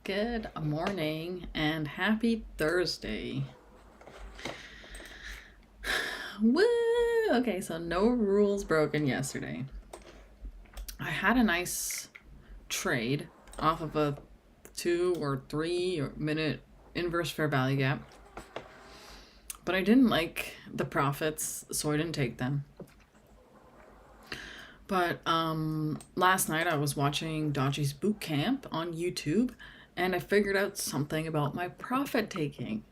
Good morning and happy Thursday. Woo! Okay, so no rules broken yesterday. I had a nice trade off of a 2 or 3 minute inverse fair value gap, but I didn't like the profits, so I didn't take them. But last night I was watching Dodgys Bootcamp on YouTube, and I figured out something about my profit taking.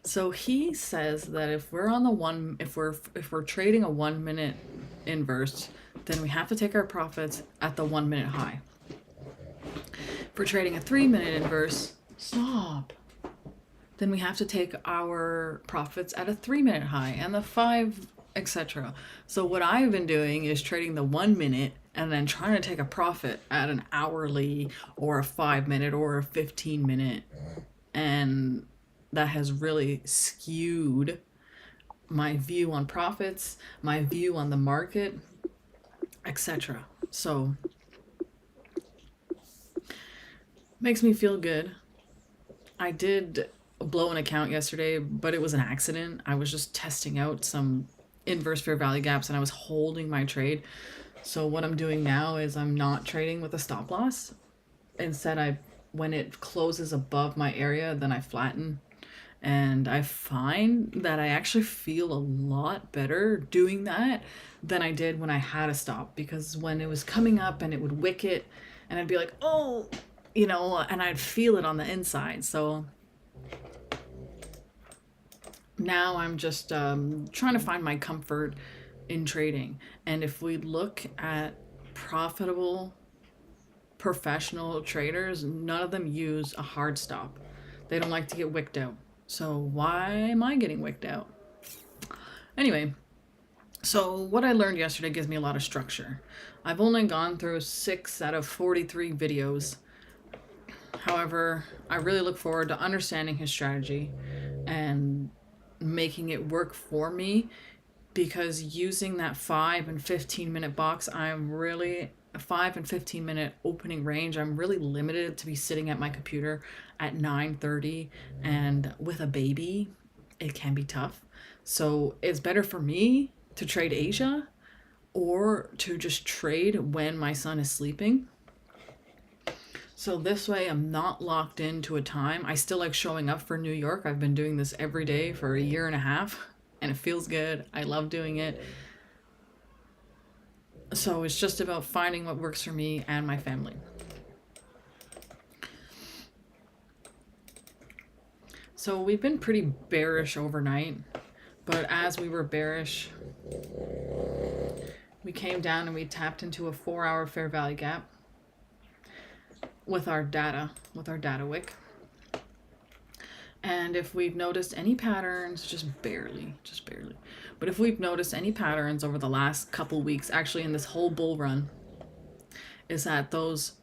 So he says that if we're trading a 1 minute inverse, then we have to take our profits at the 1 minute high. If we're trading a 3 minute inverse, then we have to take our profits at a 3 minute high and the 5, etc. So what I've been doing is trading the 1 minute and then trying to take a profit at an hourly or a 5 minute or a 15 minute. And that has really skewed my view on profits, my view on the market, etc. So makes me feel good. I did blow an account yesterday, but it was an accident. I was just testing out some inverse fair value gaps and I was holding my trade. So what I'm doing now is I'm not trading with a stop loss. Instead, when it closes above my area, then I flatten. And I find that I actually feel a lot better doing that than I did when I had a stop, because when it was coming up and it would wick it and I'd be like, oh, and I'd feel it on the inside. So now I'm just trying to find my comfort in trading. And if we look at profitable professional traders, none of them use a hard stop. They don't like to get wicked out. So why am I getting wicked out? Anyway, so what I learned yesterday gives me a lot of structure. I've only gone through 6 out of 43 videos. However, I really look forward to understanding his strategy and making it work for me, because using that 5 and 15 minute box, a 5 and 15 minute opening range, I'm really limited to be sitting at my computer at 9:30, and with a baby it can be tough. So it's better for me to trade Asia or to just trade when my son is sleeping. So this way I'm not locked into a time. I still like showing up for New York. I've been doing this every day for a year and a half and it feels good. I love doing it. So it's just about finding what works for me and my family. So we've been pretty bearish overnight, but as we were bearish, we came down and we tapped into a 4-hour fair value gap with our data wick. And if we've noticed any patterns, just barely, but if we've noticed any patterns over the last couple weeks, actually in this whole bull run, is that those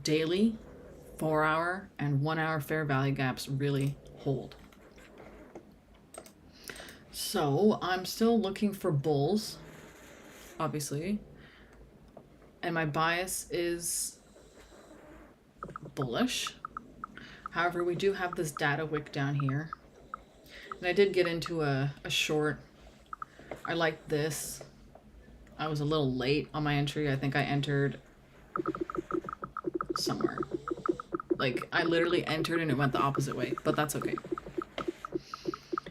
daily 4-hour and 1-hour fair value gaps really hold. So I'm still looking for bulls, obviously, and my bias is bullish. However, we do have this data wick down here, and I did get into a short. I like this. I was a little late on my entry. I think I entered somewhere. Like, I literally entered and it went the opposite way, but that's okay.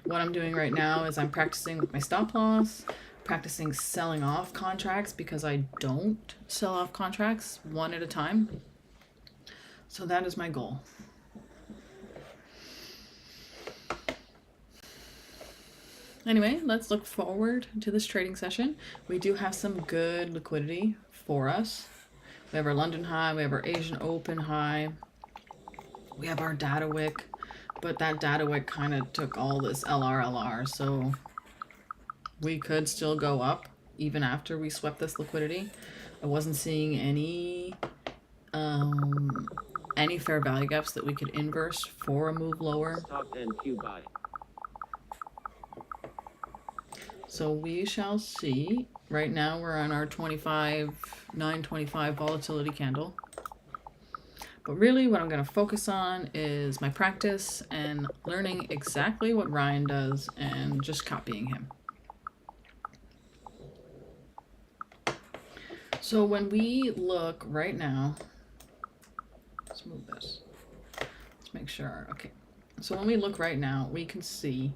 What I'm doing right now is I'm practicing with my stop loss, practicing selling off contracts, because I don't sell off contracts one at a time. So that is my goal. Anyway, let's look forward to this trading session. We do have some good liquidity for us. We have our London high, we have our Asian open high, we have our data wick, but that data wick kind of took all this LR, so we could still go up even after we swept this liquidity. I wasn't seeing any fair value gaps that we could inverse for a move lower. Stop and Q buy. So we shall see. Right now we're on our 925 volatility candle. But really what I'm going to focus on is my practice and learning exactly what Ryan does and just copying him. So when we look right now, let's move this. Let's make sure. Okay. So when we look right now, we can see,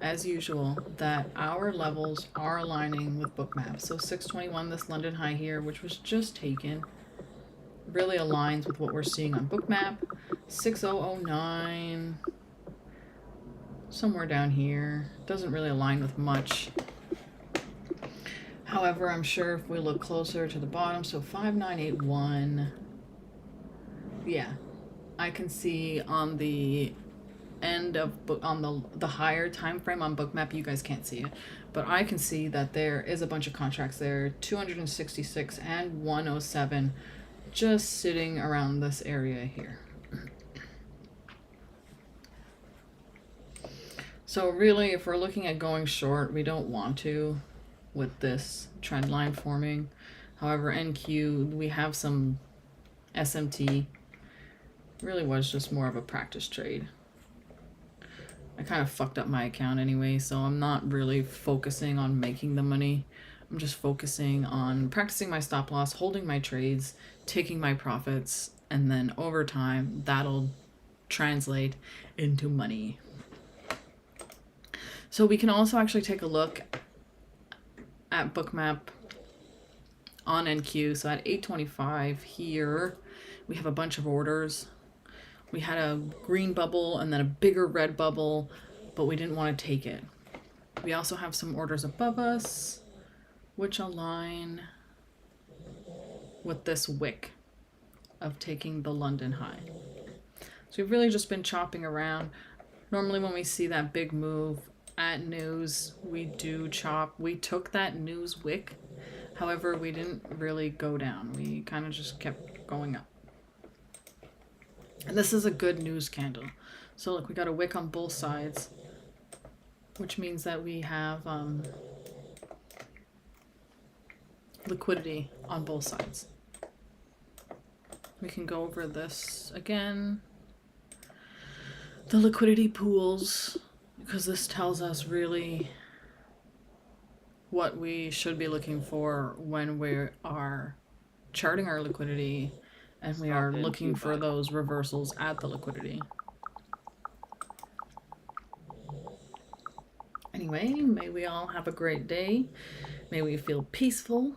as usual, that our levels are aligning with Bookmap. So 621, this London high here, which was just taken, really aligns with what we're seeing on Bookmap. 6009, somewhere down here, doesn't really align with much. However, I'm sure if we look closer to the bottom, so 5981, yeah, I can see on the end of on the higher time frame on Bookmap, you guys can't see it, but I can see that there is a bunch of contracts there, 266 and 107, just sitting around this area here. So really, if we're looking at going short, we don't want to with this trend line forming. However, NQ, we have some SMT. Really was just more of a practice trade. I kind of fucked up my account anyway, so I'm not really focusing on making the money. I'm just focusing on practicing my stop loss, holding my trades, taking my profits, and then over time, that'll translate into money. So we can also actually take a look at Bookmap on NQ. So at 825 here, we have a bunch of orders. We had a green bubble and then a bigger red bubble, but we didn't want to take it. We also have some orders above us, which align with this wick of taking the London high. So we've really just been chopping around. Normally when we see that big move at news, we do chop. We took that news wick. However, we didn't really go down. We kind of just kept going up. And this is a good news candle. So look, we got a wick on both sides, which means that we have liquidity on both sides. We can go over this again. The liquidity pools, because this tells us really what we should be looking for when we are charting our liquidity and we are looking for those reversals at the liquidity. Anyway, may we all have a great day. May we feel peaceful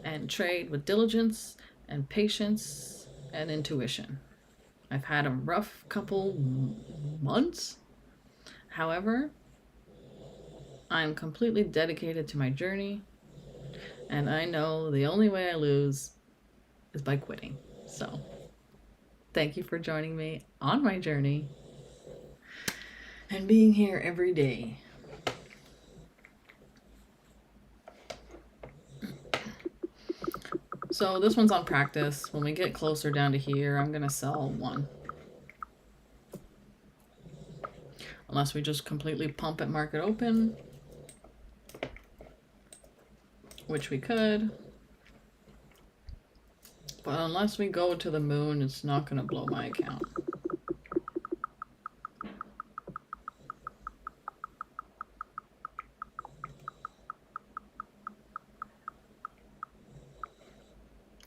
and trade with diligence and patience and intuition. I've had a rough couple months. However, I'm completely dedicated to my journey, and I know the only way I lose is by quitting. So, thank you for joining me on my journey and being here every day. So this one's on practice. When we get closer down to here, I'm gonna sell one. Unless we just completely pump at market open, which we could. But unless we go to the moon, it's not gonna blow my account.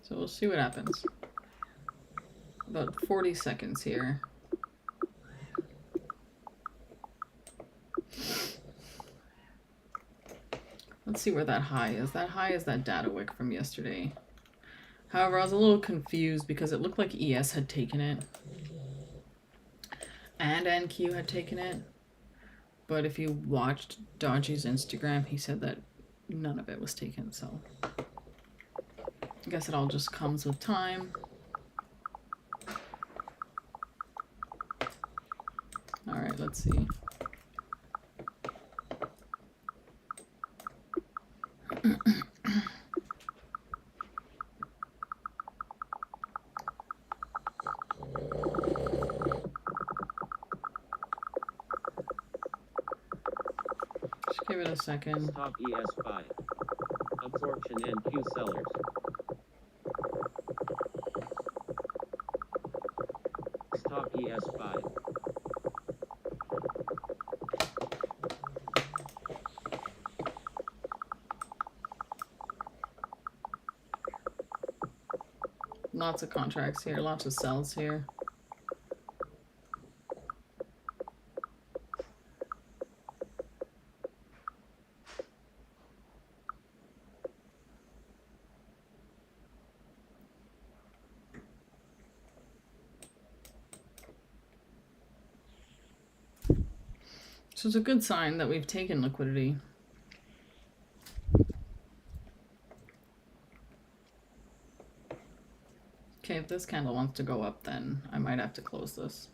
So we'll see what happens. About 40 seconds here. Let's see where that high is. That high is that data wick from yesterday. However, I was a little confused because it looked like ES had taken it. And NQ had taken it. But if you watched Dodgy's Instagram, he said that none of it was taken, so I guess it all just comes with time. Alright, let's see. Just give it a second. Stop ES5. Absorption NQ sellers. PS5. Lots of contracts here, lots of cells here. So it's a good sign that we've taken liquidity. Okay, if this candle wants to go up, then I might have to close this.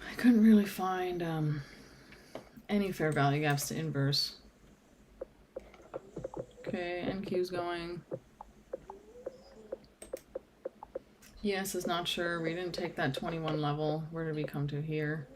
I couldn't really find any fair value gaps to inverse. Okay, NQ's going. ES is not sure. We didn't take that 21 level. Where did we come to here?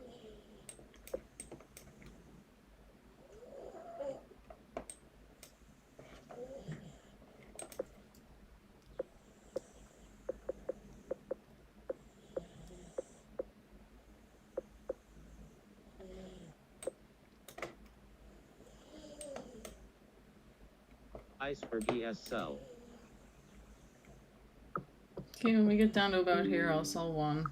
iFVGs sell. Okay, when we get down to about here, I'll sell one.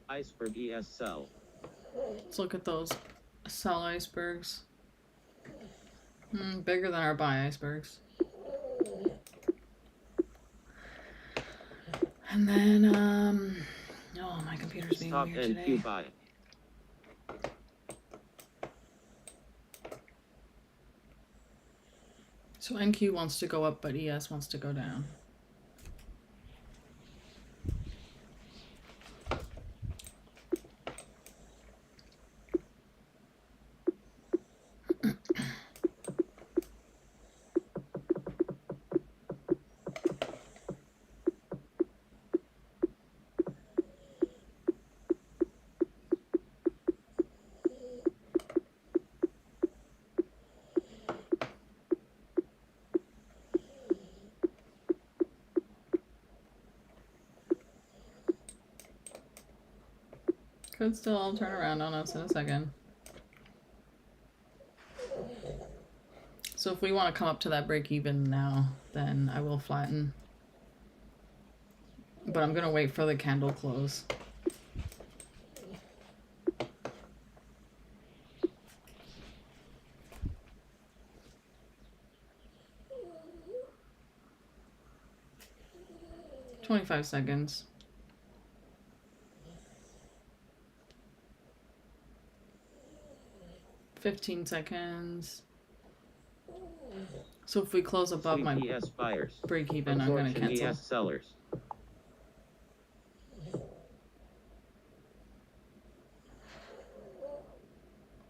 iFVGs sell. Let's look at those sell icebergs. Bigger than our buy icebergs. And then, oh, my computer's being Stop weird NQ today. buy. So NQ wants to go up, but ES wants to go down. Could still turn around on us in a second. So if we want to come up to that break even now, then I will flatten. But I'm going to wait for the candle close. "25 seconds. "15 seconds. So if we close above my ES buyers. break even, I'm going to cancel. ES sellers.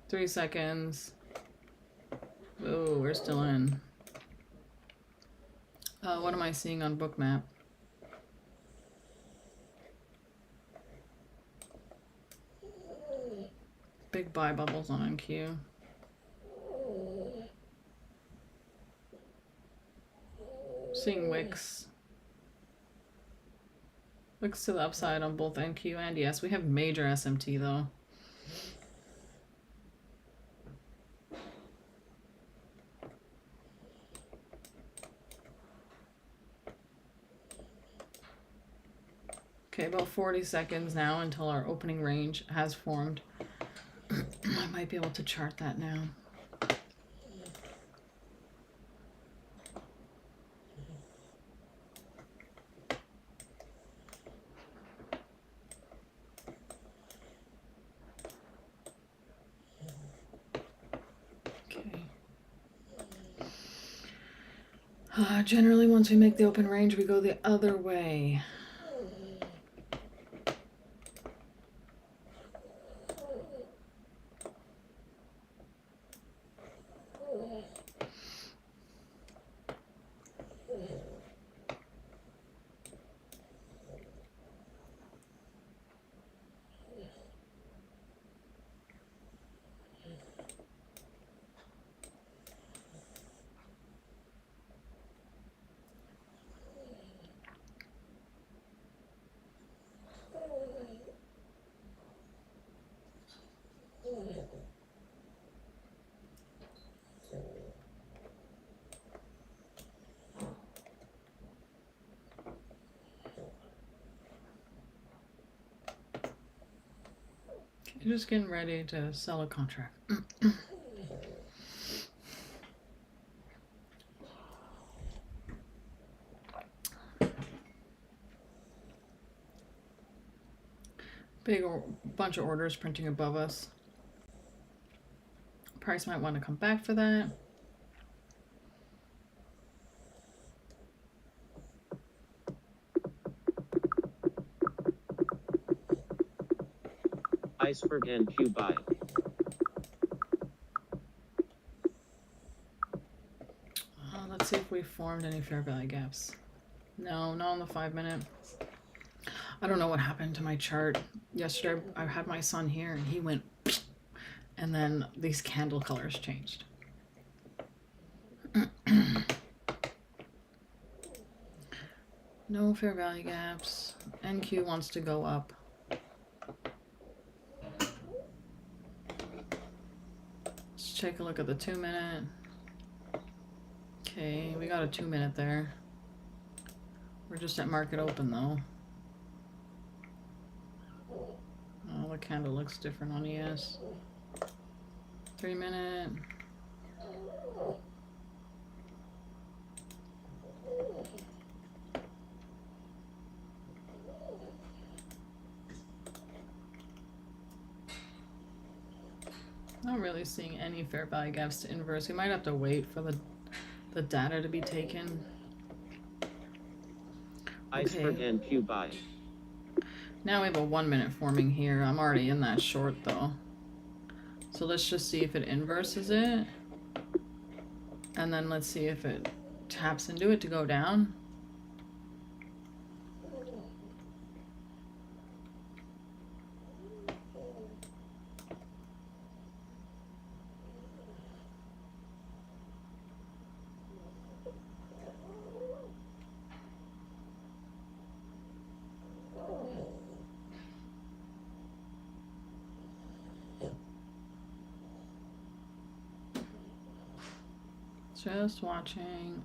"3 seconds. Oh, we're still in. What am I seeing on Bookmap? Big buy bubbles on NQ. Seeing wicks. Wicks to the upside on both NQ and ES. We have major SMT though. Okay, about 40 seconds now until our opening range has formed. I might be able to chart that now. Okay. Generally, once we make the open range, we go the other way. Just getting ready to sell a contract. Big bunch of orders printing above us. Price might want to come back for that. Iceberg and Q buy. Let's see if we formed any fair value gaps. No, not on the 5 minute. I don't know what happened to my chart. Yesterday I had my son here and he went and then these candle colors changed. No fair value gaps. NQ wants to go up. Let's take a look at the 2 minute. Okay, we got a 2 minute there. We're just at market open though. Oh, the candle looks different on ES. 3 minute. Not really seeing any fair value gaps to inverse. We might have to wait for the data to be taken. Iceberg and Q buy. Now we have a 1 minute forming here. I'm already in that short though. So let's just see if it inverses it. And then let's see if it taps into it to go down. Just watching.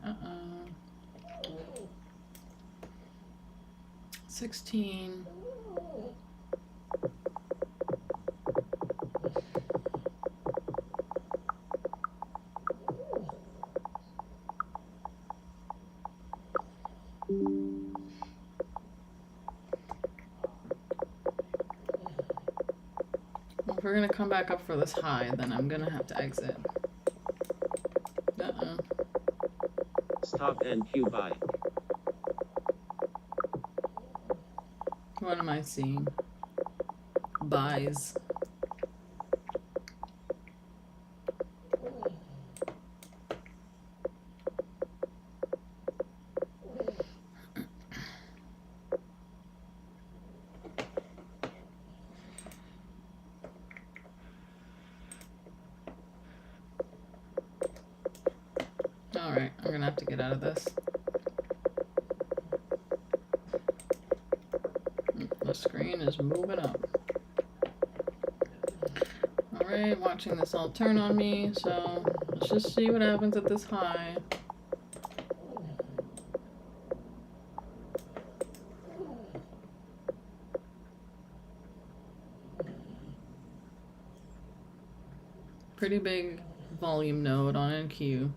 16. Well, if we're gonna come back up for this high, then I'm gonna have to exit. Stop and Q buy. What am I seeing? Buys. Alright, I'm gonna have to get out of this. The screen is moving up. Alright, watching this all turn on me, so let's just see what happens at this high. Pretty big volume node on NQ,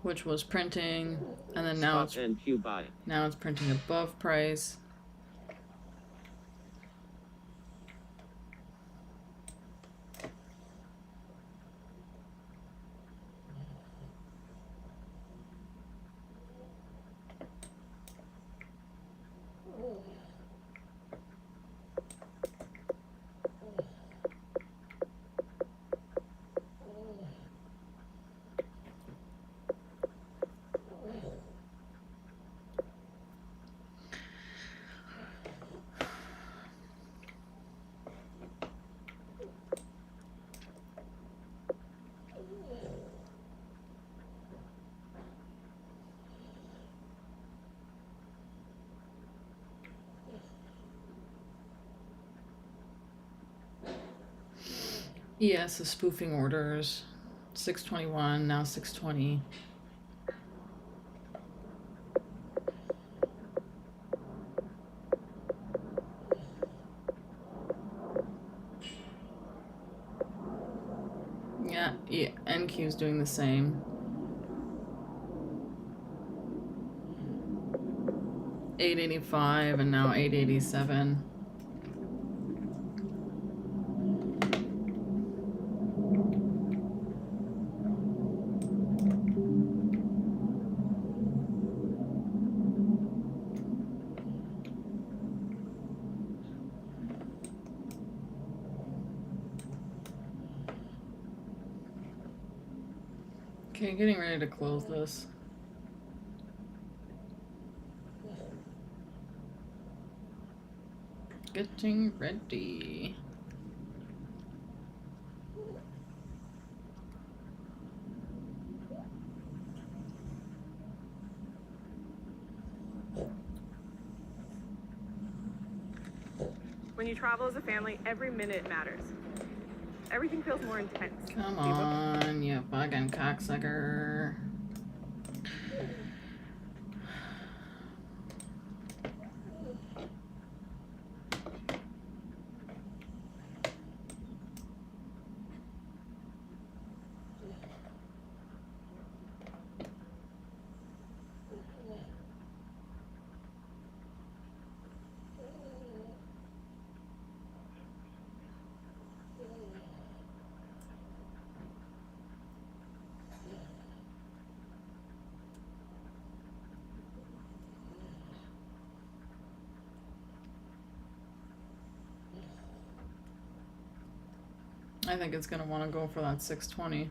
which was printing, and then now Stop and Q buy. now it's printing above price. ES is spoofing orders. 621, now 620. Yeah, NQ's doing the same. 885 and now 887. Okay, getting ready to close this. Getting ready. When you travel as a family, every minute matters. Everything feels more intense. Come on, you fucking cocksucker. I think it's gonna want to go for that 620.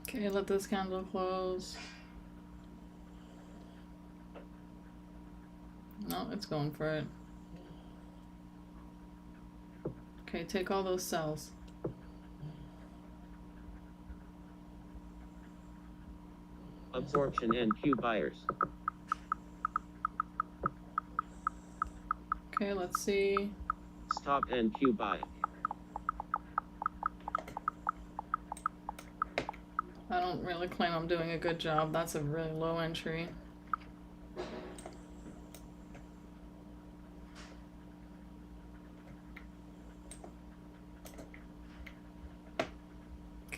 Okay, let this candle close. No, it's going for it. Okay, take all those cells. Absorption NQ buyers. Okay, let's see. Stop NQ buy. I don't really claim I'm doing a good job. That's a really low entry.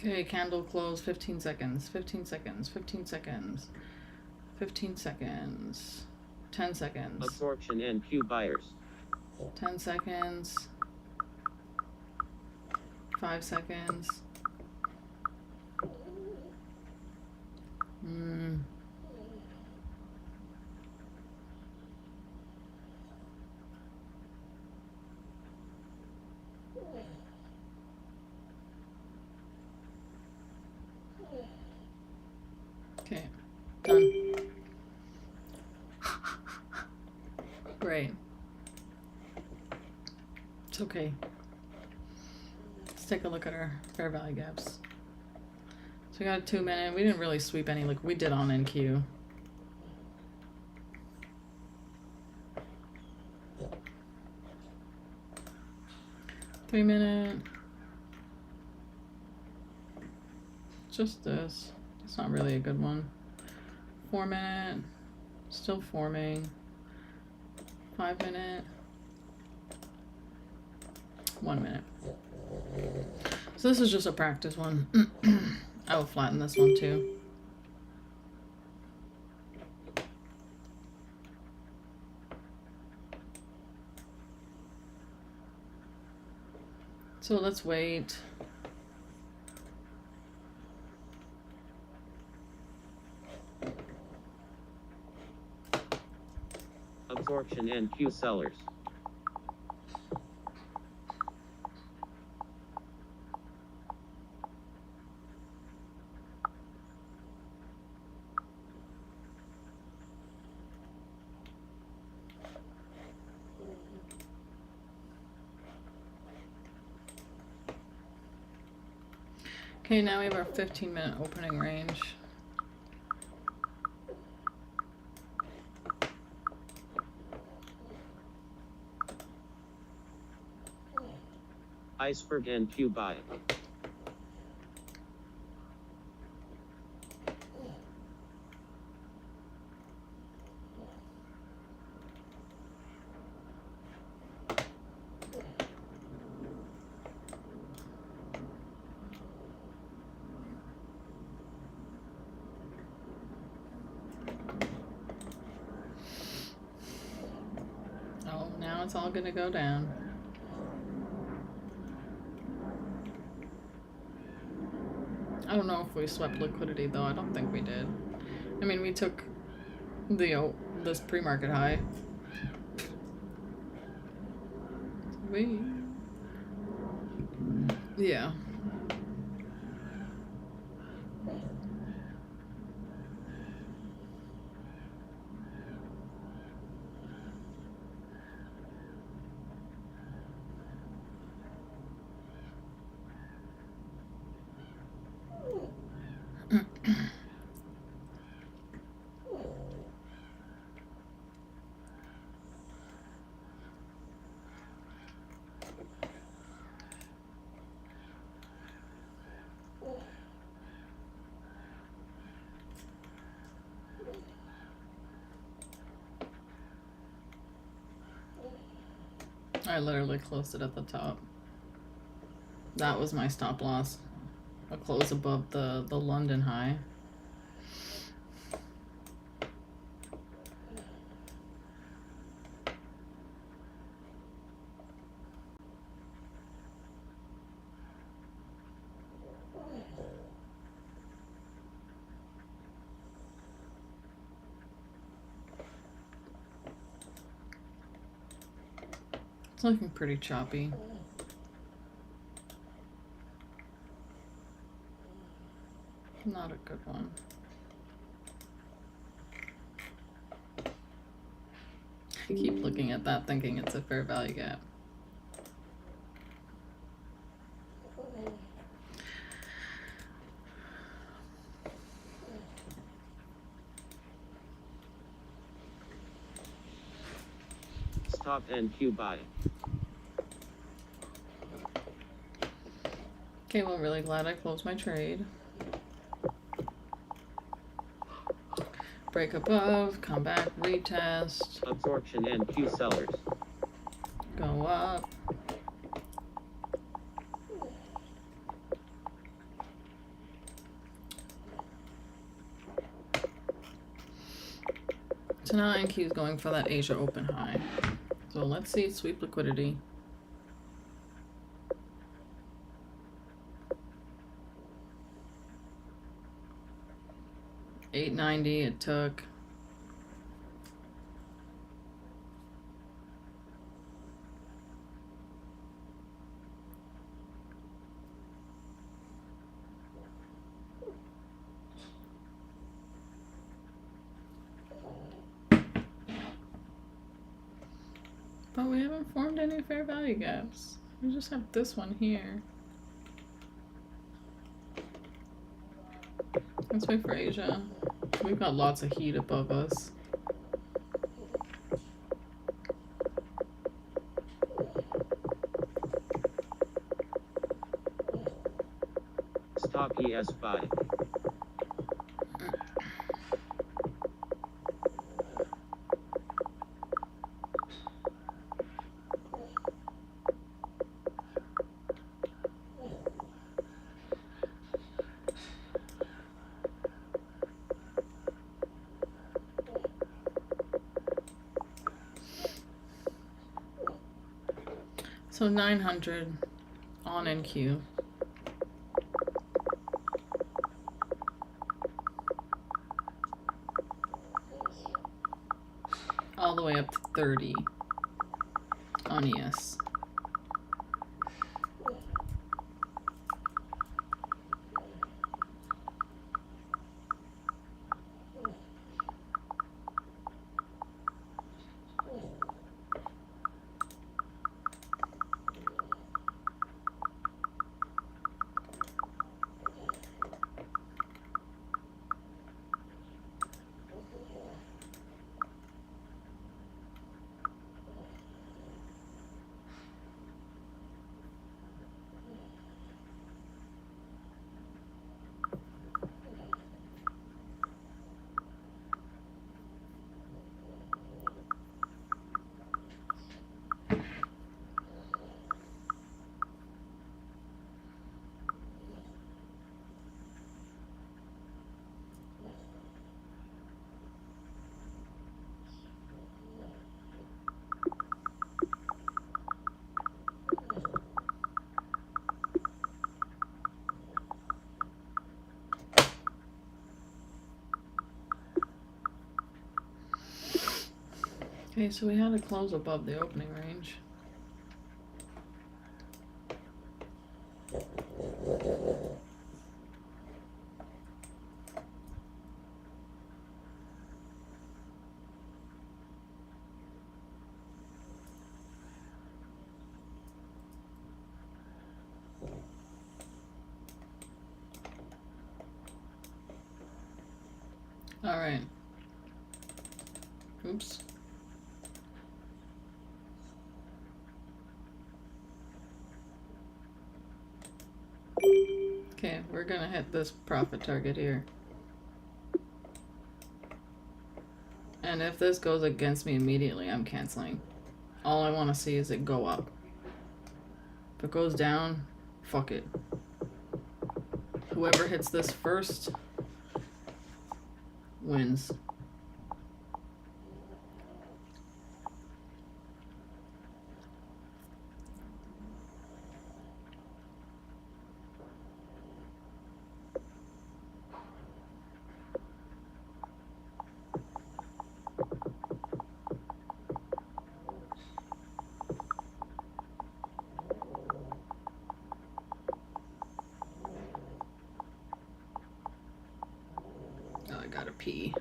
Okay, candle close, 15 seconds, 15 seconds, 15 seconds, 15 seconds, 10 seconds, Absorption NQ buyers. 10 seconds, 5 seconds. Okay, done. Great. It's okay. Let's take a look at our fair value gaps. So we got a 2 minute. We didn't really sweep any, like we did on NQ. Three minute. Just this. It's not really a good one. 4 minute. Still forming. 5 minute. 1 minute. So this is just a practice one. I will flatten this one too. So let's wait. Absorption NQ sellers. Okay, now we have our 15-minute opening range. Iceberg NQ buy. it's all gonna go down. I don't know if we swept liquidity though. I don't think we did. I mean, we took this pre-market high. Yeah. I literally closed it at the top. That was my stop loss. A close above the London high. It's looking pretty choppy. Not a good one. I keep looking at that thinking it's a fair value gap. Stop NQ buy. Okay, well, really glad I closed my trade. Break above, come back, retest. Absorption NQ sellers. Go up. So now NQ is going for that Asia open high. So let's see sweep liquidity. $8.90 it took. But we haven't formed any fair value gaps. We just have this one here. Let's wait for Asia. We've got lots of heat above us. Stop ES buy. So 900 on NQ. All the way up to 30 on ES. Okay, so we had to close above the opening range. All right. Oops. Okay, we're gonna hit this profit target here. And if this goes against me immediately, I'm canceling. All I want to see is it go up. If it goes down, fuck it. Whoever hits this first wins. Oh, I gotta pee.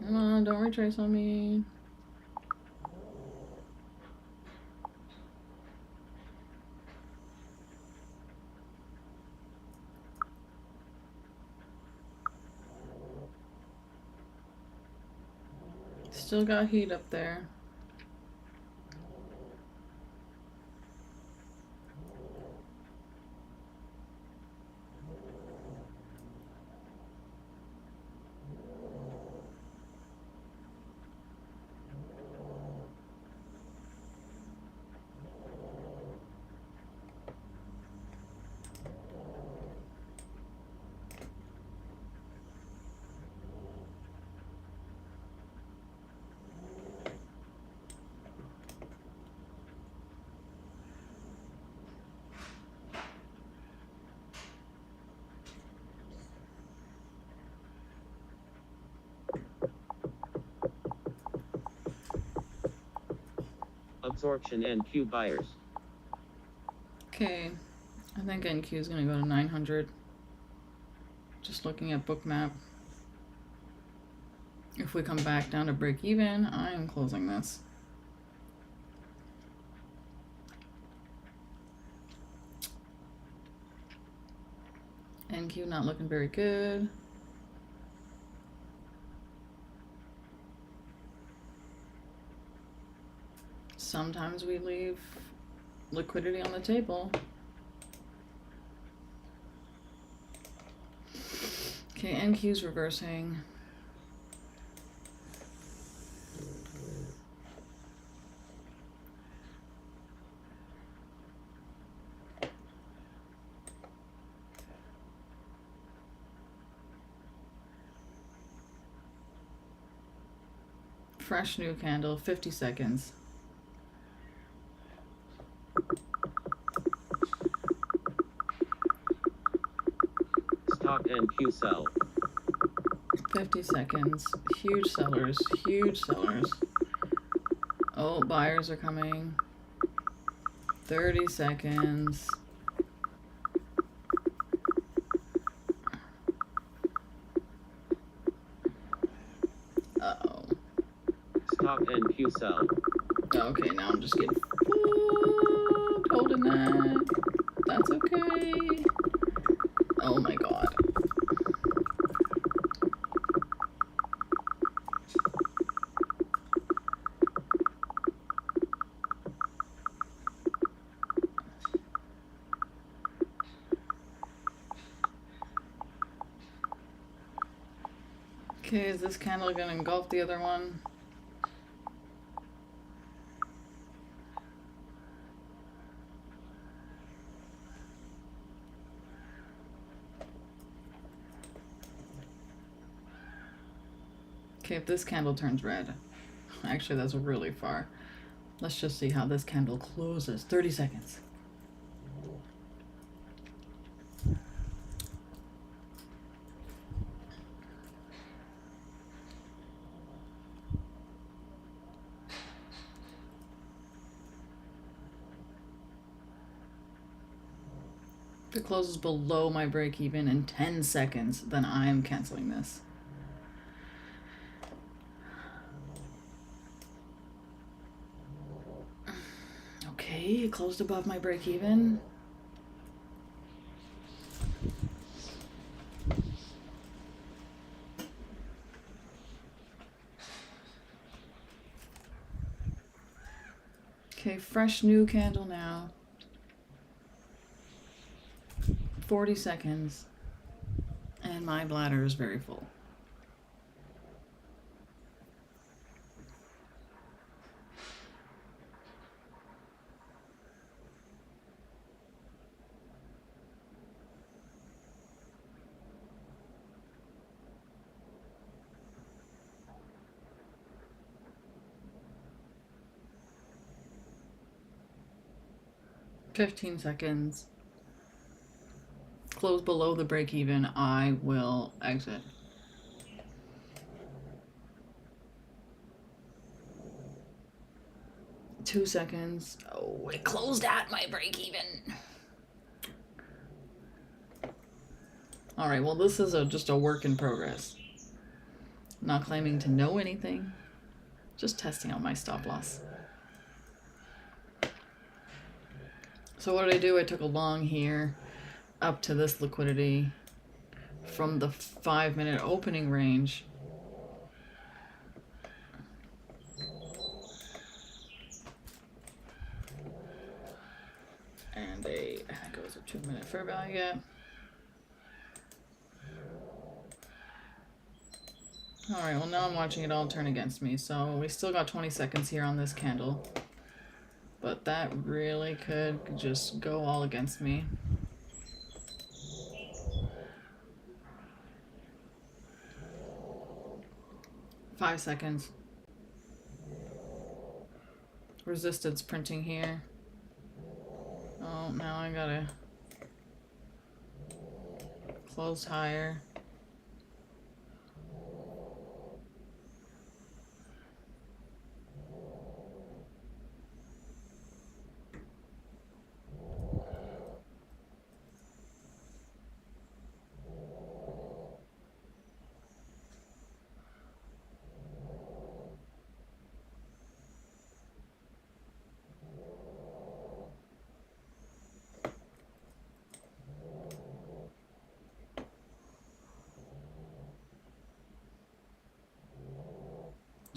Come on, don't retrace on me. Still got heat up there. Absorption NQ buyers. Okay, I think NQ is gonna go to 900. Just looking at Bookmap. If we come back down to break even, I am closing this. NQ not looking very good. Sometimes we leave liquidity on the table. Okay, NQ's reversing. Fresh new candle, 50 seconds. Stop NQ sell. 50 seconds. Huge sellers, huge sellers. Oh, buyers are coming. 30 seconds. Uh-oh. Stop NQ sell. Okay, now I'm just getting fooled holding that. That's okay. Oh my god. Okay, is this candle gonna engulf the other one? Okay, if this candle turns red. Actually, that's really far. Let's just see how this candle closes. 30 seconds. If it closes below my break even in 10 seconds, then I'm canceling this. Okay, it closed above my break even. Okay, fresh new candle now. 40 seconds. And my bladder is very full. $15 seconds. Close below the break even, I will exit. $2 seconds. Oh, it closed at my break even. All right, well, this is just a work in progress. I'm not claiming to know anything, just testing out my stop loss. So what did I do? I took a long here up to this liquidity from the 5-minute opening range. And that goes a 2-minute fair value gap. Alright, well now I'm watching it all turn against me, so we still got 20 seconds here on this candle. But that really could just go all against me. Five seconds. Resistance printing here. Oh, now I gotta close higher.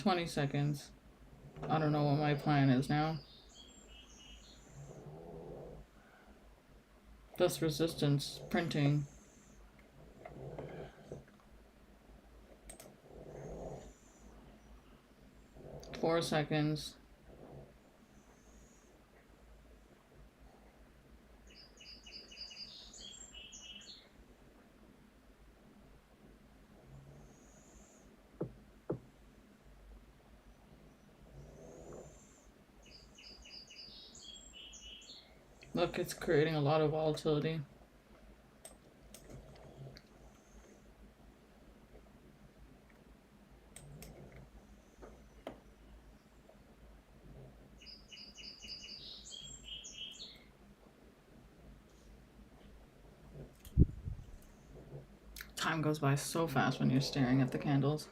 $20 seconds. I don't know what my plan is now. Plus resistance printing. $4 seconds. Look, it's creating a lot of volatility. Time goes by so fast when you're staring at the candles.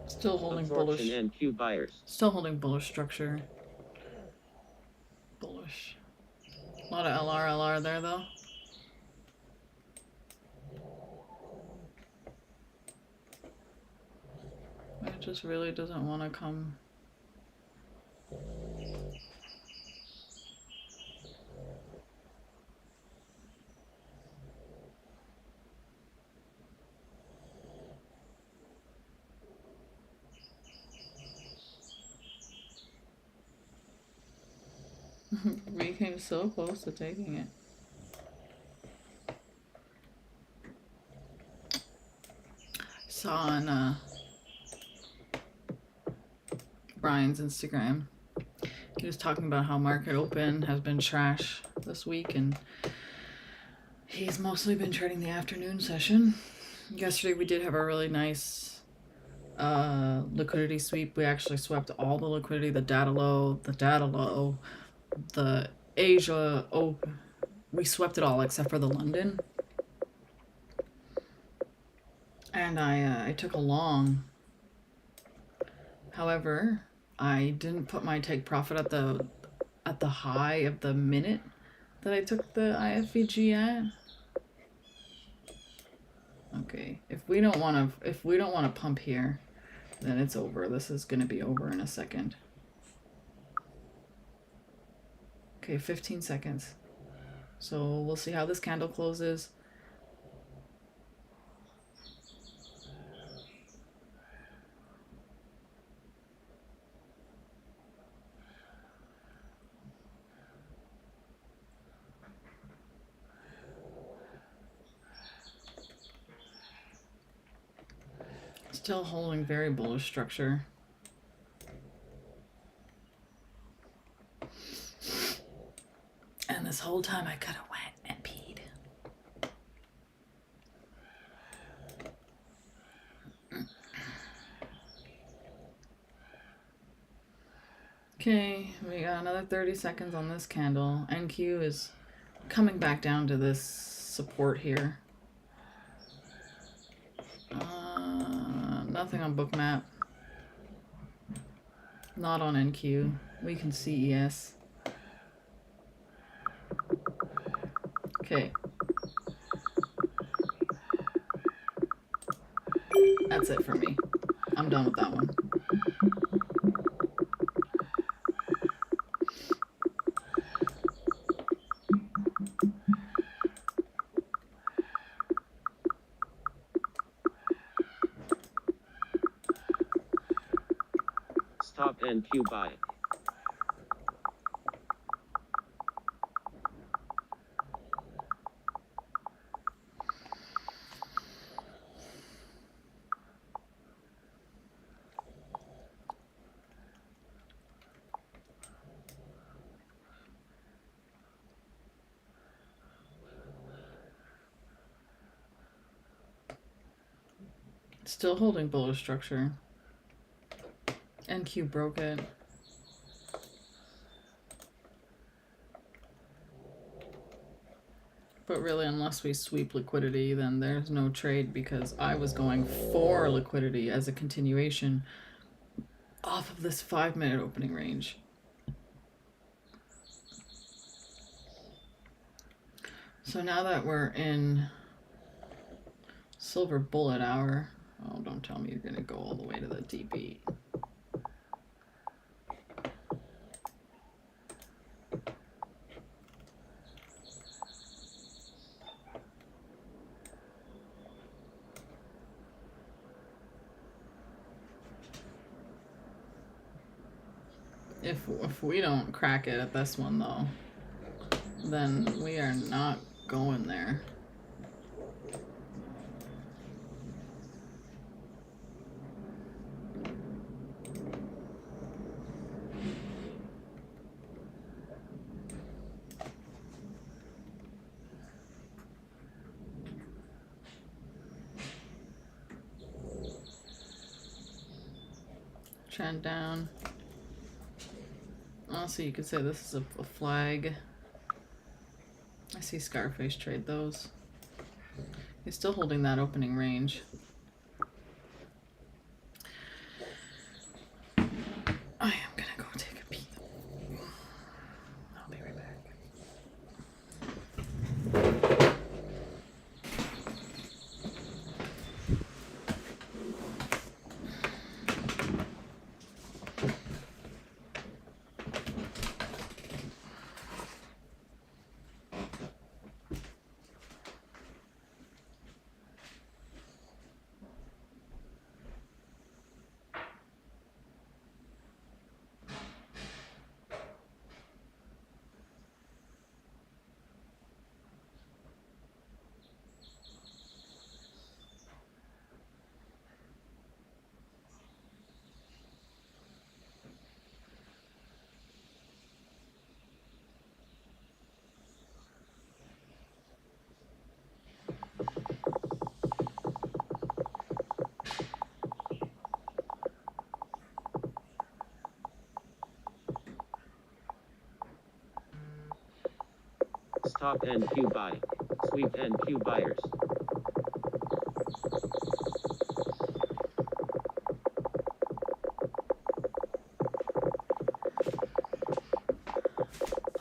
Still holding bullish. And Q buyers. Still holding bullish structure. Bullish. A lot of LR there though. It just really doesn't want to come. We came so close to taking it. saw on Brian's Instagram. He was talking about how market open has been trash this week, and he's mostly been trading the afternoon session. Yesterday we did have a really nice liquidity sweep. We actually swept all the liquidity, the data low, the Asia open. We swept it all except for the London. And I took a long. However, I didn't put my take profit at the high of the minute that I took the iFVG at. Okay, if we don't want to pump here, then it's over. This is going to be over in a second. Okay, 15 seconds. So we'll see how this candle closes. Still holding very bullish structure. And this whole time I could have went and peed. Okay, we got another 30 seconds on this candle. NQ is coming back down to this support here. Nothing on Bookmap. Not on NQ. We can see ES. Okay. That's it for me. I'm done with that one. Stop NQ buy. Still holding bullish structure. NQ broke it. But really, unless we sweep liquidity, then there's no trade, because I was going for liquidity as a continuation off of this 5-minute opening range. So now that we're in silver bullet hour, oh, don't tell me you're gonna go all the way to the DB. If we don't crack it at this one though, then we are not going there. Trend down. Also, you could say this is a flag. I see Scarface trade those. He's still holding that opening range. I am gonna go take a pee. I'll be right back. Stop and queue buy. Sweep and queue buyers.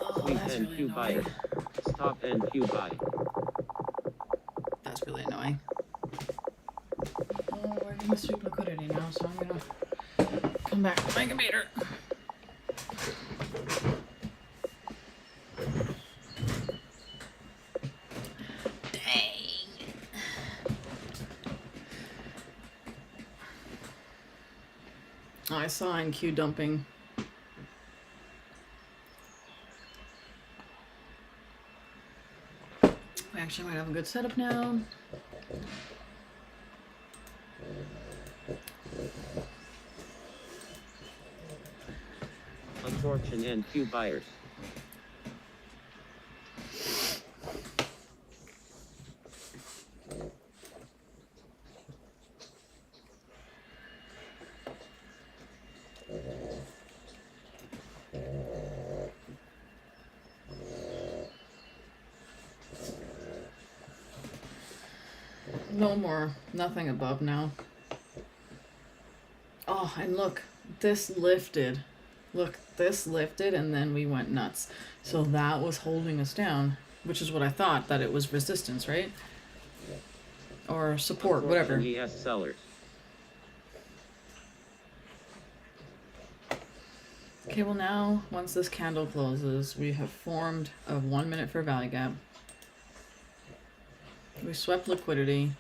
Oh, Sweep that's and really queue annoying. buyers. Stop and queue buy. That's really annoying. Oh, we're gonna sweep liquidity now, so I'm gonna come back to my computer. Dang. I saw NQ dumping. We actually might have a good setup now. Absorption and queue buyers. No more. Nothing above now. Oh, and look. This lifted. Look, this lifted and then we went nuts. So that was holding us down, which is what I thought, that it was resistance, right? Or support, whatever. Absorption ES sellers. Okay, well now, once this candle closes, we have formed a 1 minute for value gap. We swept liquidity.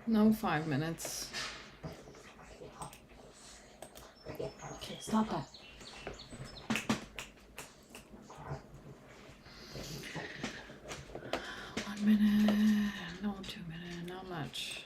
No 5 minutes. Okay, stop that. One minute, no 2 minutes, not much.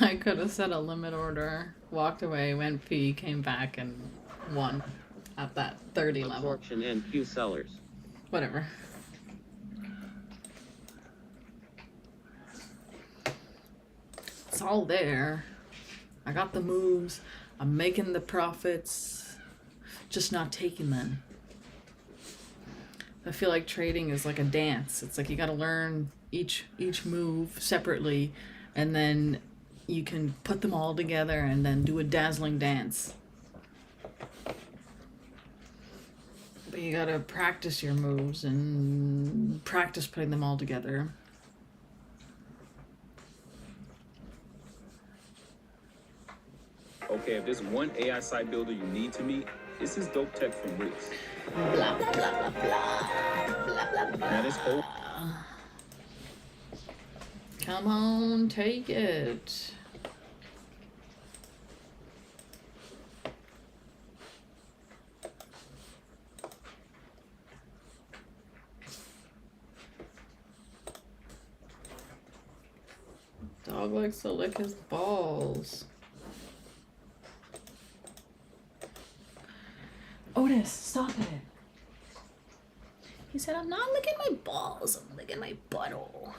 I could have set a limit order, walked away, went P, came back, and won at that 30 level. Absorption and queue sellers. Whatever. It's all there. I got the moves. I'm making the profits. Just not taking them. I feel like trading is like a dance. It's like you gotta learn each move separately, and then you can put them all together and then do a dazzling dance. But you gotta practice your moves and practice putting them all together. Okay, if there's one AI site builder you need to meet, this is dope tech from Ricks. Blah, blah, blah, blah, blah. Blah, blah, blah. Now this whole Come on, take it. dog likes to lick his balls. Otis, stop it. He said, I'm not licking my balls, I'm licking my butthole.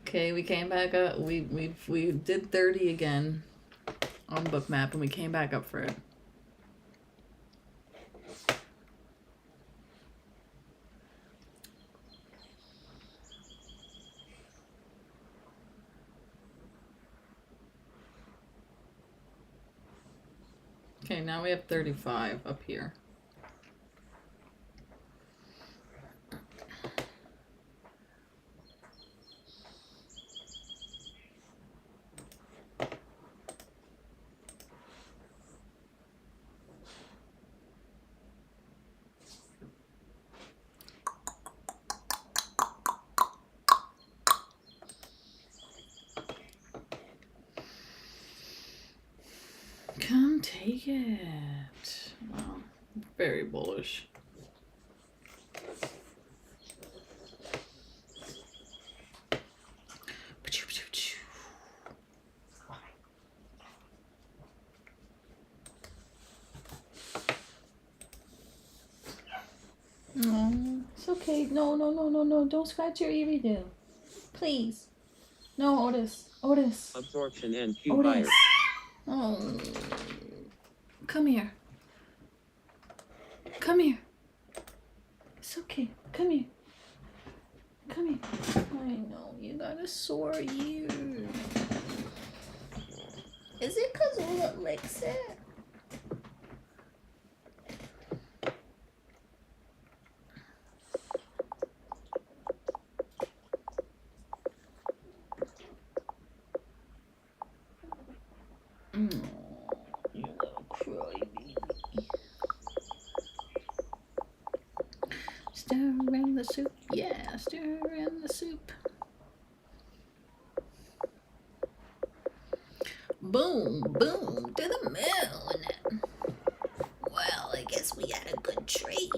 Okay, we came back up. We did 30 again on Bookmap, and we came back up for it. Okay, now we have 35 up here. Come take it. Wow, very bullish. No, it's okay. No. Don't scratch your ear, do. Please. No, Otis. Otis. Absorption and Q Otis. buyers. Oh. Come here. Come here. It's okay. Come here. Come here. I know, you got a sore ear. Is it 'cause Ula licks it? You little crybaby. Stir in the soup. Yeah, stir in the soup. Boom, boom, to the moon. Well, I guess we had a good trade.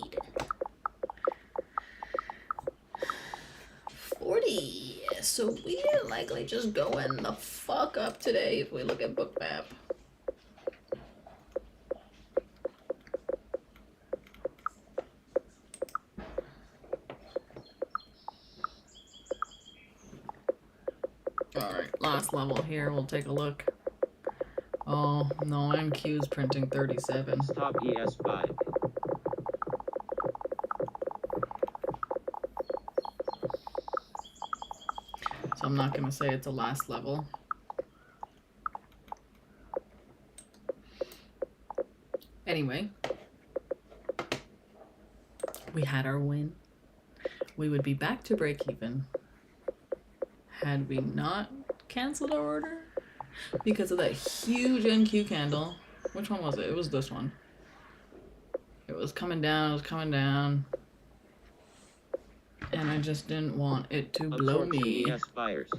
40. So we didn't likely just go in the fuck up today if we look at Bookmap. Alright, last level here, we'll take a look. Oh, no, NQ's printing 37. Stop ES5. So I'm not gonna say it's a last level. Anyway, we had our win. We would be back to break even had we not canceled our order because of that huge NQ candle. Which one was it? It was this one. It was coming down, and I just didn't want it to blow Absorption me. ES buyers.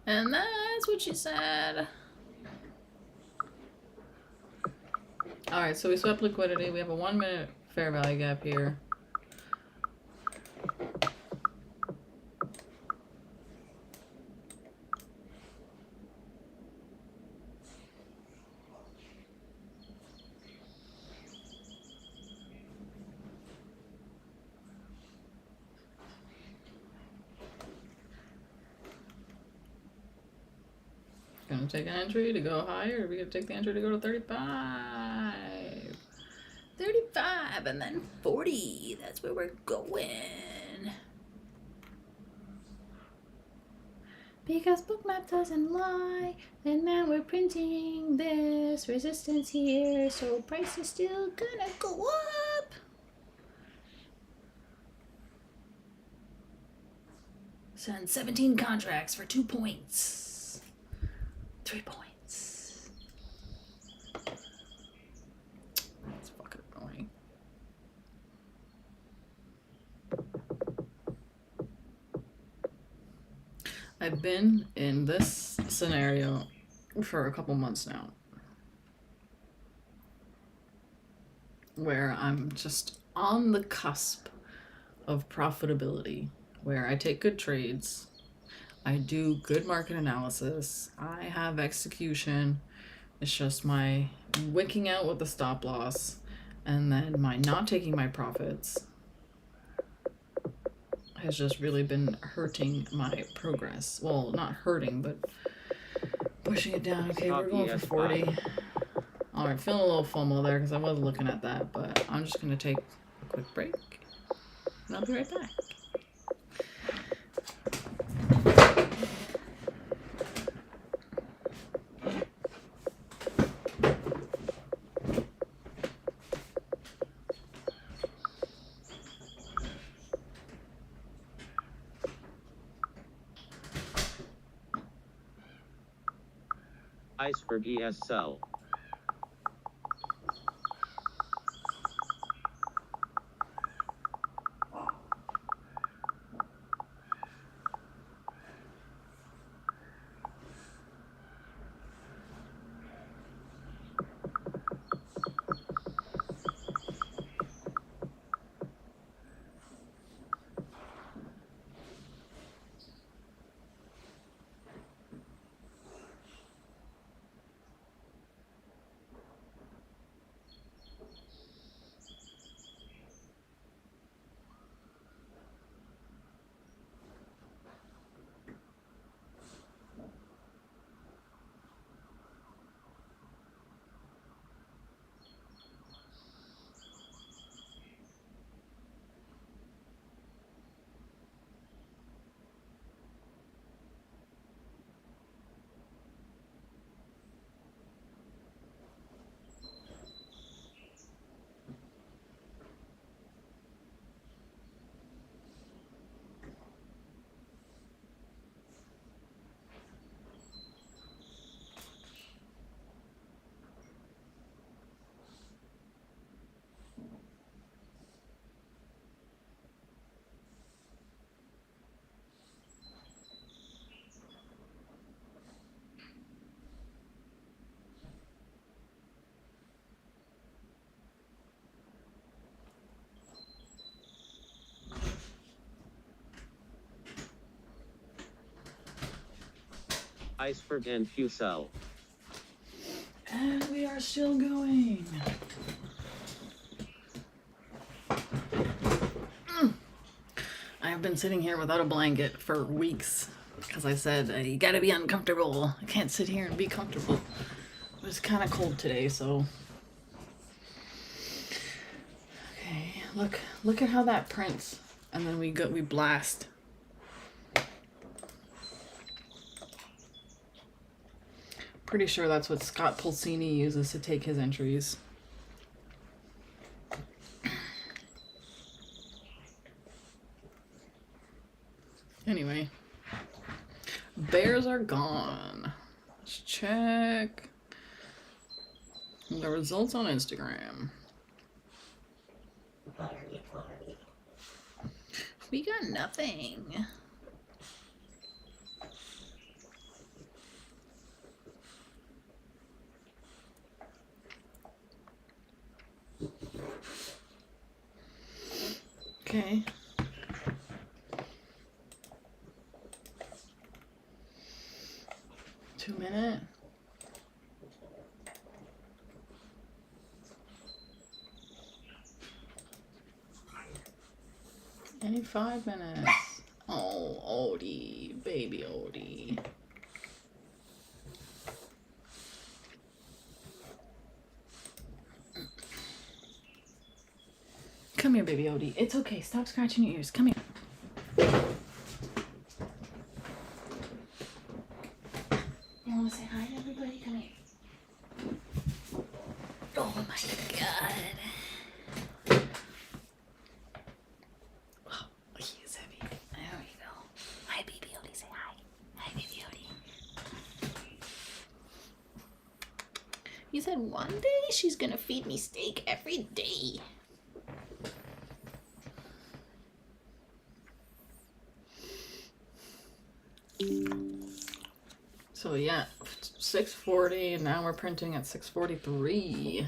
And that's what she said. Alright, so we swept liquidity. We have a 1 minute fair value gap here. Gonna take an entry to go higher, or are we gonna take the entry to go to 35? 35 and then 40. That's where we're going. Because Bookmap doesn't lie, and now we're printing this resistance here, so price is still gonna go up. Send 17 contracts for 2 points. 3 points. That's fucking annoying. I've been in this scenario for a couple months now. where I'm just on the cusp of profitability, where I take good trades, I do good market analysis, I have execution. It's just my wicking out with the stop loss and then my not taking my profits has just really been hurting my progress. Well, not hurting, but pushing it down. Okay, we're going for 40. Alright, feeling a little FOMO there because I was looking at that, but I'm just going to take a quick break and I'll be right back. iFVGs sell. iceberg and Q sell. And we are still going. I have been sitting here without a blanket for weeks because I said, you gotta be uncomfortable. I can't sit here and be comfortable. It was kind of cold today, so. Okay, look at how that prints. And then we blast. Pretty sure that's what Scott Pulcini uses to take his entries. Anyway, bears are gone. Let's check the results on Instagram. We got nothing. Okay. Two minute. Any 5 minutes. Oh, Odie, baby Odie. Come here, baby Odie. It's okay. Stop scratching your ears. Come here. You want to say hi to everybody? Come here. Oh my God. Oh, he is heavy. There we go. Hi, baby Odie. Say hi. Hi, baby Odie. He said one day she's gonna feed me steak every day. So yeah, 640, and now we're printing at 643.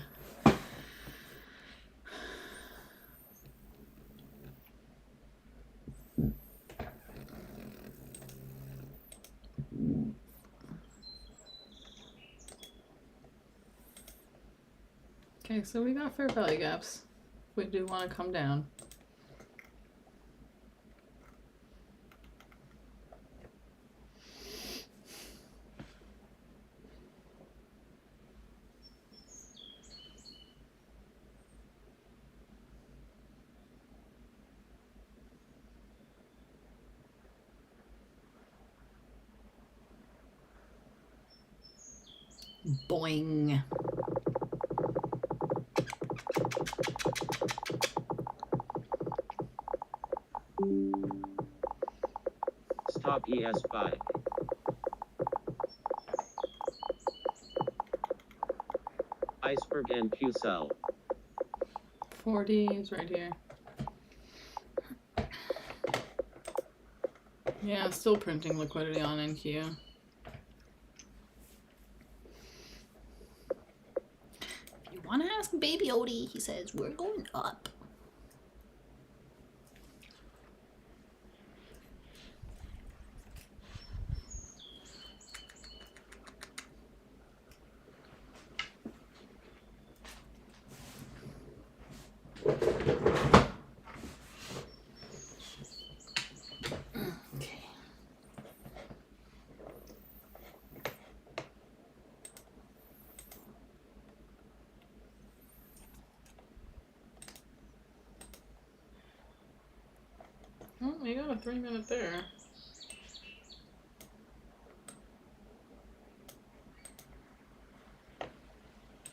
Okay, so we got fair value gaps. We do want to come down. Boing. Stop ES buy. Iceberg and Q sell. 40 is right here. Yeah, still printing liquidity on NQ. If you want to ask Baby Odie, he says, we're going up. Okay. Oh, we got a 3-minute there.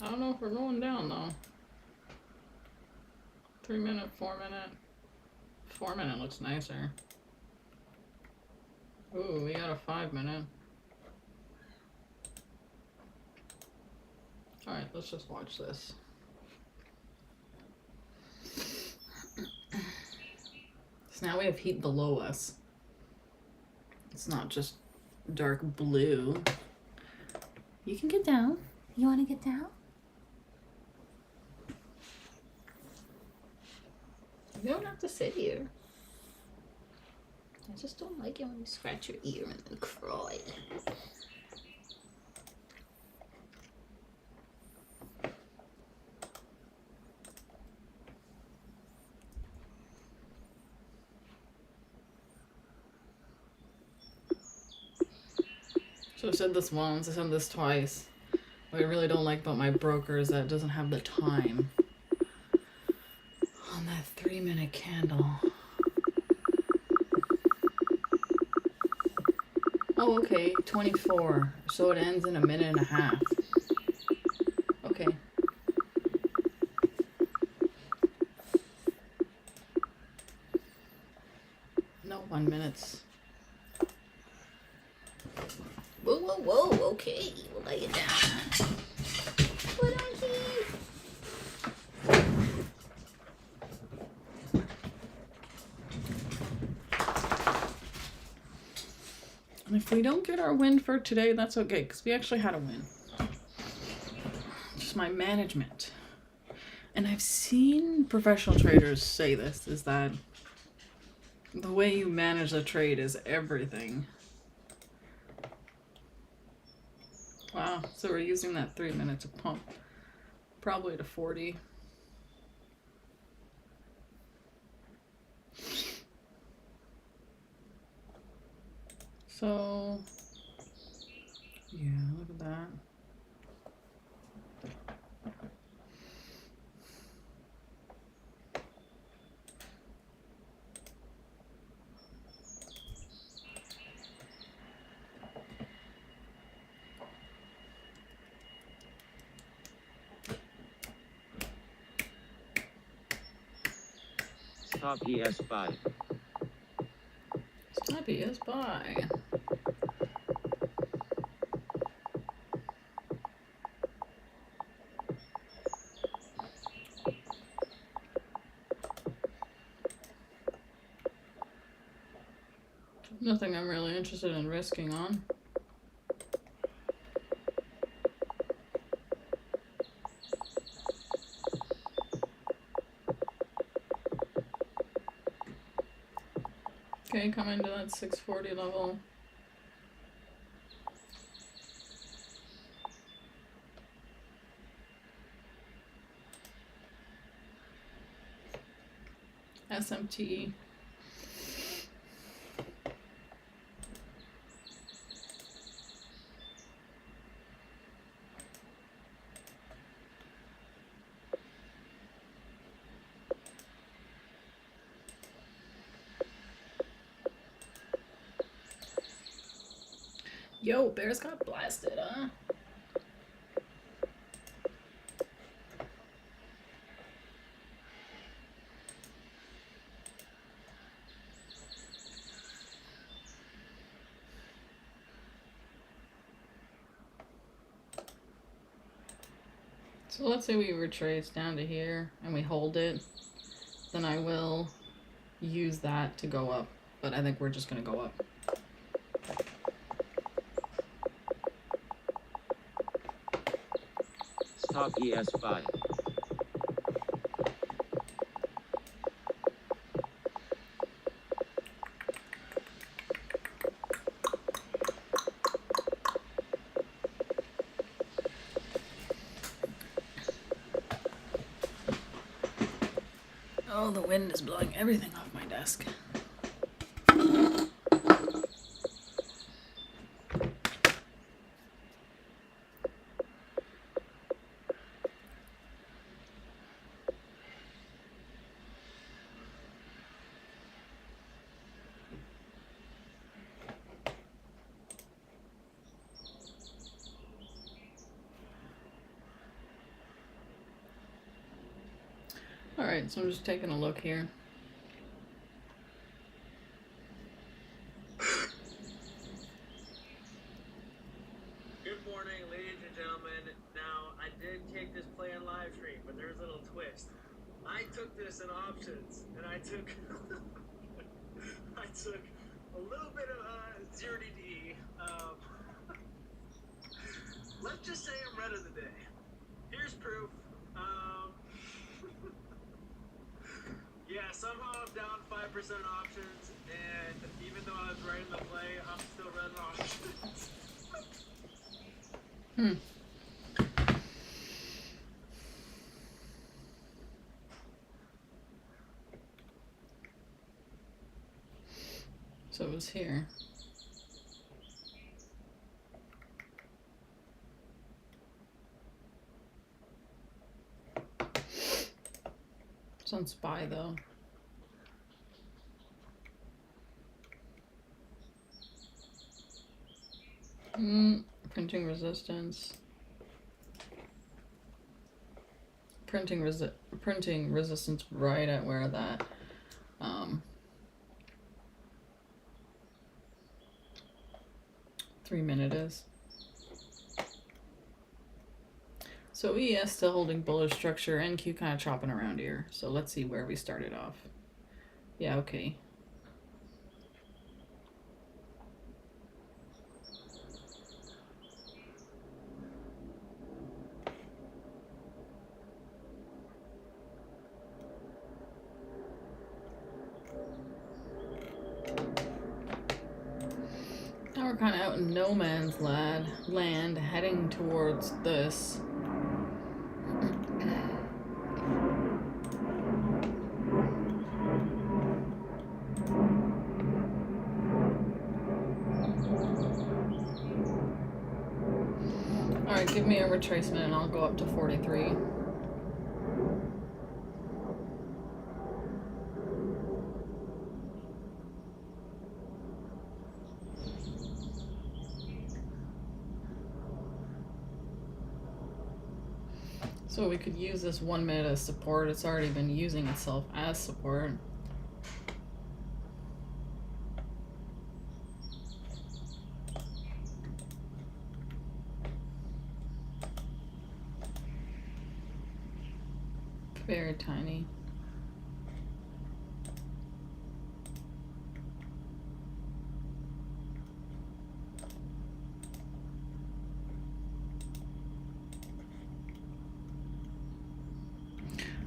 I don't know if we're going down though. 3-minute, 4-minute. 4-minute looks nicer. Ooh, we got a 5-minute. Alright, let's just watch this. So now we have heat below us. It's not just dark blue. You can get down. You want to get down? You don't have to sit here. I just don't like it when you scratch your ear and then cry. So I said this once, I said this twice. What I really don't like about my broker is that it doesn't have the time on that 3-minute candle. Oh, okay, 24. So it ends in a minute and a half. Okay. No, 1 minute. Whoa, whoa, whoa, okay. We'll lay it down. What I hear? And if we don't get our win for today, that's okay, because we actually had a win. Just my management. And I've seen professional traders say this, is that the way you manage the trade is everything. Wow, so we're using that 3 minutes to pump probably to 40. So, yeah, look at that. Stop ES buy. Stop ES buy. Nothing I'm really interested in risking on. Okay, come into that 640 level. SMT. Yo, Bears got blasted, huh? So let's say we retrace down to here and we hold it, then I will use that to go up, but I think we're just gonna go up. Stop ES5. Oh, the wind is blowing everything off my desk. Alright, so I'm just taking a look here. Good morning, ladies and gentlemen. Now, I did take this play on live stream, but there's a little twist. I took this in options, and I took I took a little bit of 0 DD. Let's just say I'm red of the day. Here's proof. Yeah, somehow I'm down 5% options, and even though I was right in the play, I'm still red in options. So it was here. It's on SPY though. Printing resistance. Printing resistance right at where that 3 minute is. So ES still holding bullish structure, NQ kind of chopping around here. So let's see where we started off. Yeah, okay. Now we're kind of out in no man's land, heading towards this. Alright, give me a retracement and I'll go up to 43. So we could use this 1 minute as support. It's already been using itself as support. Very tiny.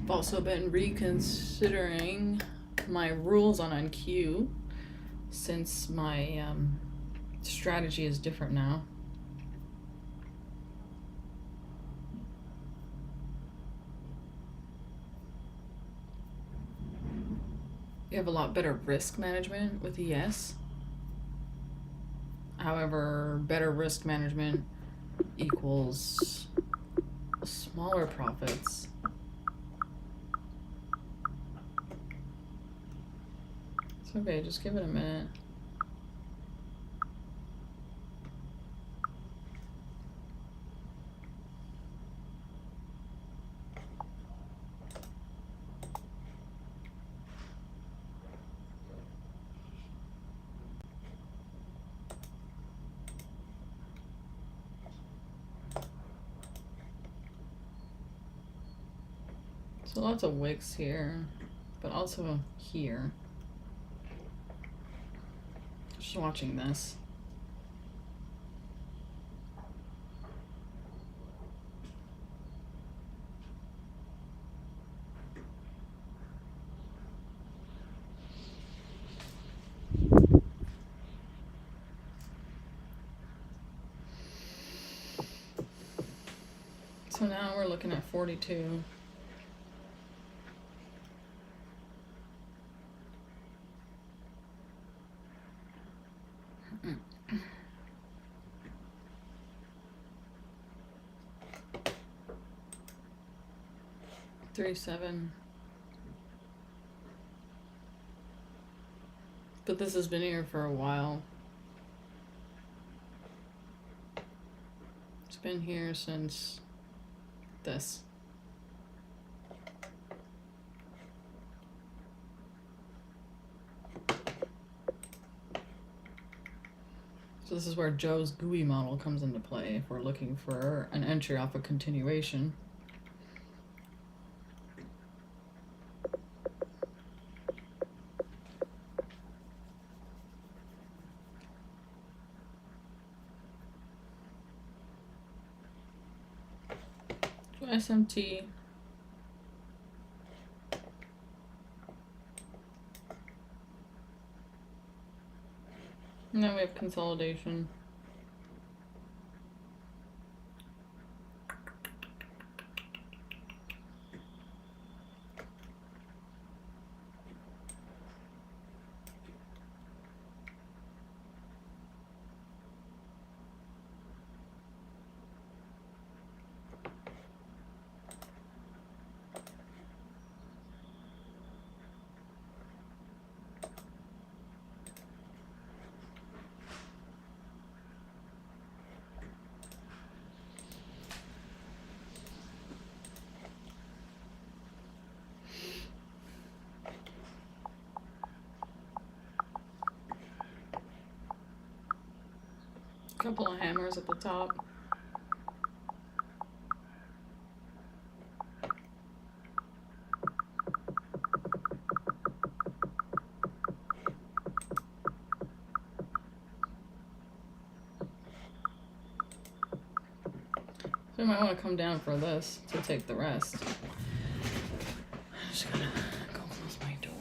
I've also been reconsidering my rules on NQ since my strategy is different now. You have a lot better risk management with ES. However, better risk management equals smaller profits. It's okay, just give it a minute. So lots of wicks here, but also here. Just watching this. So now we're looking at 42. $37. But this has been here for a while. It's been here since this. So this is where Joe's GUI model comes into play if we're looking for an entry off a continuation. So SMT. And then we have consolidation. Couple of hammers at the top. So you might want to come down for this to take the rest. I'm just gonna go close my door.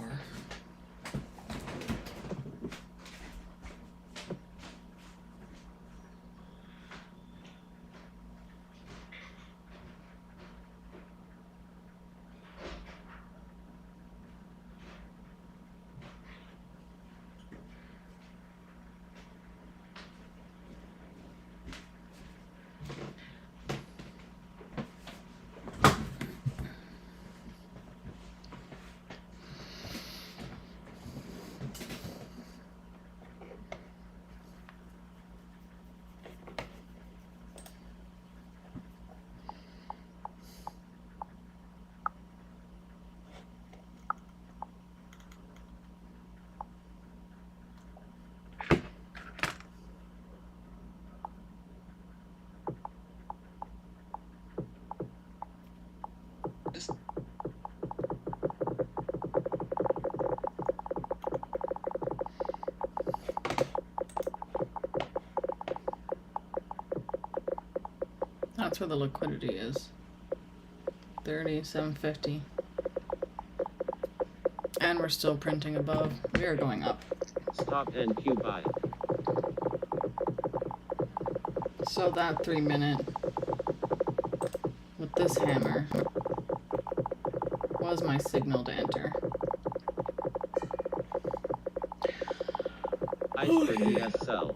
That's where the liquidity is. 37.50. And we're still printing above. We are going up. Stop NQ buy. So that 3 minute with this hammer was my signal to enter. Iceberg ESL.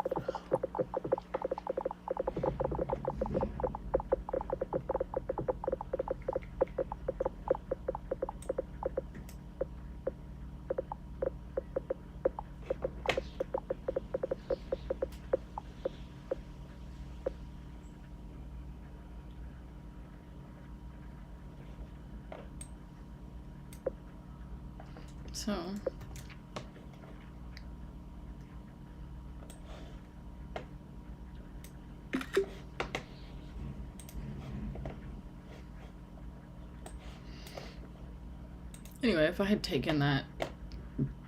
So anyway, if I had taken that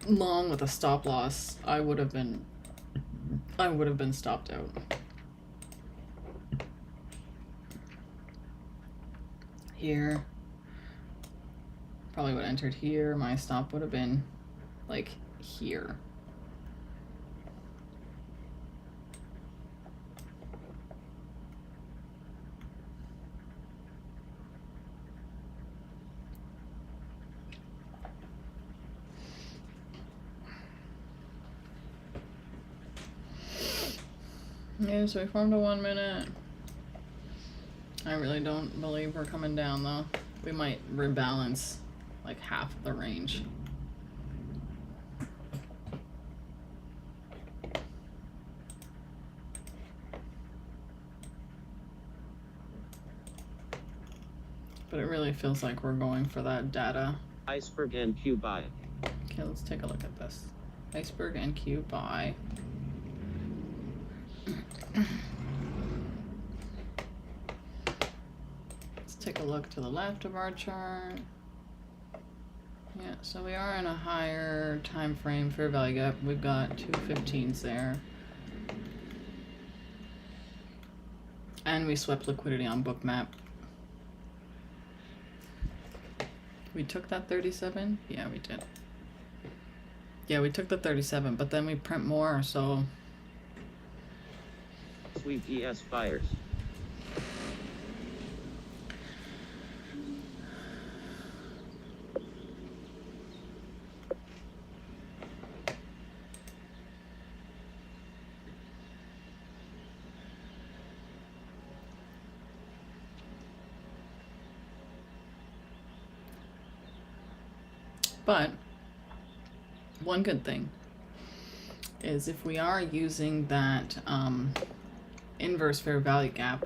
long with a stop loss, I would have been stopped out. Here. Probably would have entered here. My stop would have been like here. Yeah, so we formed a 1 minute. I really don't believe we're coming down though. We might rebalance like half of the range. But it really feels like we're going for that data. Iceberg NQ buy. Okay, let's take a look at this. Iceberg NQ buy. Let's take a look to the left of our chart. Yeah, so we are in a higher time frame fair value gap. We've got 215s there. And we swept liquidity on Bookmap. We took that 37? Yeah, we did. Yeah, we took the 37, but then we print more, so... Sweep ES buyers. But one good thing is if we are using that inverse fair value gap,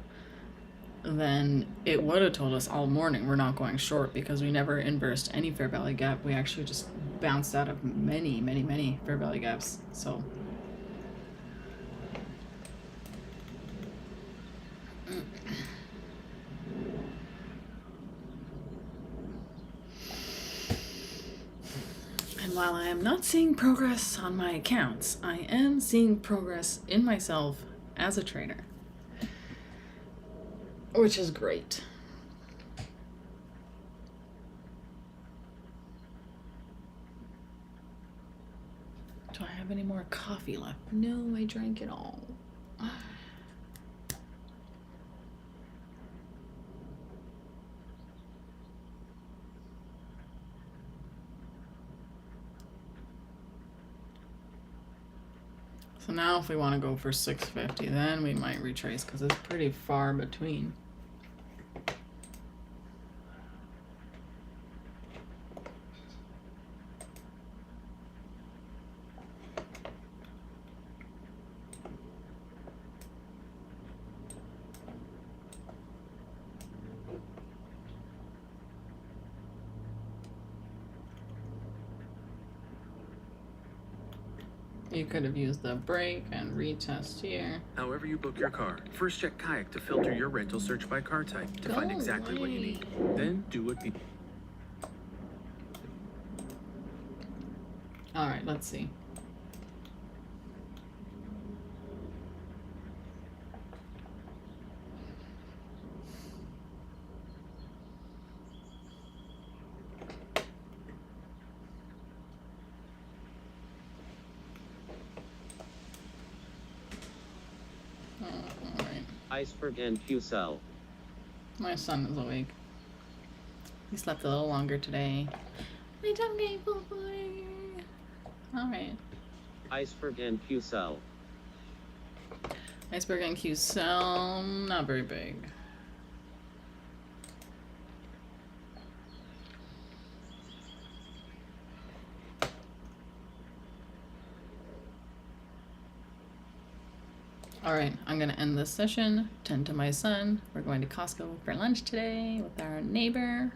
then it would have told us all morning we're not going short because we never inversed any fair value gap. We actually just bounced out of many fair value gaps. So and while I am not seeing progress on my accounts, I am seeing progress in myself as a trader, which is great. Do I have any more coffee left? No, I drank it all. So now if we want to go for 650, then we might retrace because it's pretty far between. You could have used the break and retest here. However you book your car, first check Kayak to filter your rental search by car type to find exactly what you need. Then do what you... All right, let's see. Iceberg NQ sell. My son is awake. He slept a little longer today. My tummy boy. All right. Iceberg and Q cell. Iceberg and Q cell, not very big. All right, I'm gonna end this session. Tend to my son. We're going to Costco for lunch today with our neighbor.